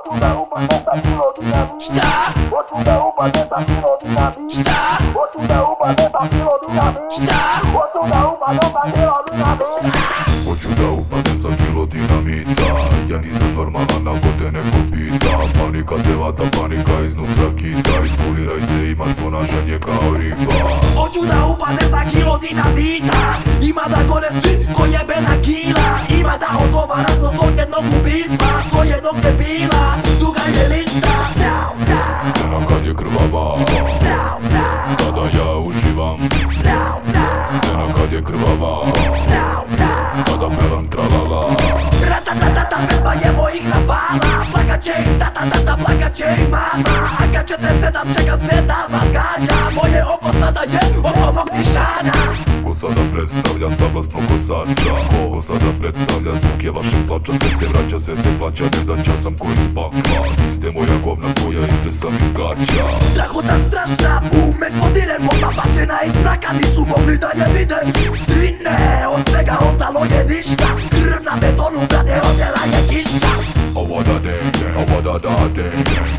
Očuda upadne sa kilodina vína. Šta? Očuda upadne sa kilodina vína. Šta? Očuda upadne sa kilodina vína. Šta? Očuda upadne sa kilodina vína. Hoću da upadem za kilo dinamita. Ja nisam normalan ako te neko pita. Panika te vata, panika iznutra kita. Iskuliraj se, imaš ponašanje kao riba. Hoću da upadem za kilo dinamita. Ima da gore svi ko jebena kila. Ima da odgovara zbog jednog ubistva. Sto jednog debila, duga je lista. Scena kad je krvava, tada ja uživam. Scena kad je krvava, tada pevam tralala. Ratatatata, pesma je mojih navala. Plakat će im tata, plakat će im mama. AK-47 čeka sve da vas gađa. Moje oko sada je oko mog nišana. Ko sada predstavlja savlastnog kosača? Ko sada predstavlja zvuk je vašeg plača? Sve se vraća, sve se plaća, ne da čas sam koji spakla. Vi ste moja govna koja istresam iz gaća. Strahota strašna, umesto dire bomba bačena iz mraka. Nisu mogli da je vide sine. Od svega ostalo je ništa. Krv na betonu, brate, odjela je kiša. A what a day, a what a da day.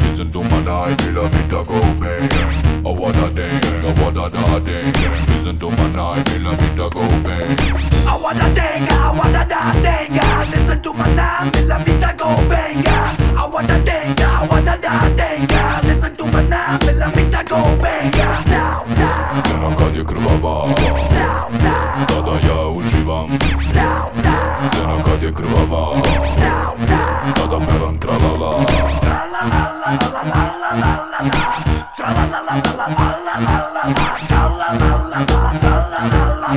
Listen to my night, feel a bit a go bang. A what a day, a what a da day. Listen to my night, feel a bit a go bang. I wanna denga, I wanna da denga. Listen to my name, till la vita go banga. I wanna denga, I wanna da denga. Listen to my name, till la vita go banga. Now, now, Scena kad je krvava, now, now, tada ja uživam. now, now, Scena kad je krvava, now, now. tada pevam tralala. Tra la la la la la la la la la. Tra la la la la la la la la la. Tra la la la la la la la la.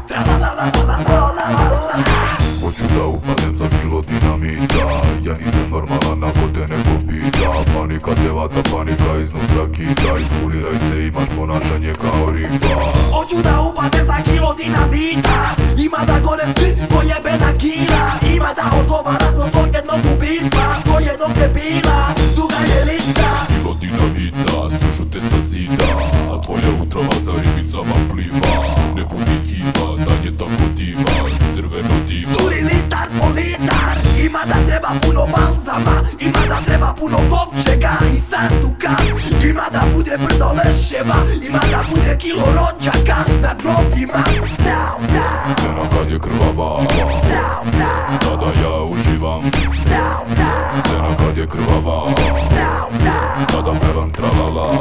Tra la la la la la la la la. Hoću da upadem za kilo dinamita. Ja nisam normalan ako te neko pita. Panika te vata, panika iznutra kita. Iskuliraj se, imaš ponašanje kao riba. Hoću da upadem za kilo dinamita. Ima da gore svi ko jebena kila. Ima da odgovara zbog jednog ubistva. Sto jednog debila, duga je lista. Kilo dinamita, stružu te sa zida. A tvoja utrava sa ribicama pliva. Ne budi kiva, da je tako diva. Crveno diva. Curi litar po litar. Ima da treba puno balzama. Ima da treba puno kovčega i sanduka. Ima da bude brdo leševa. Ima da bude kilo rođaka na grobima. Now, now, Scena kad je krvava, now, now, tada ja uživam. now, now, Scena kad je krvava, now, now. tada pevam tralala.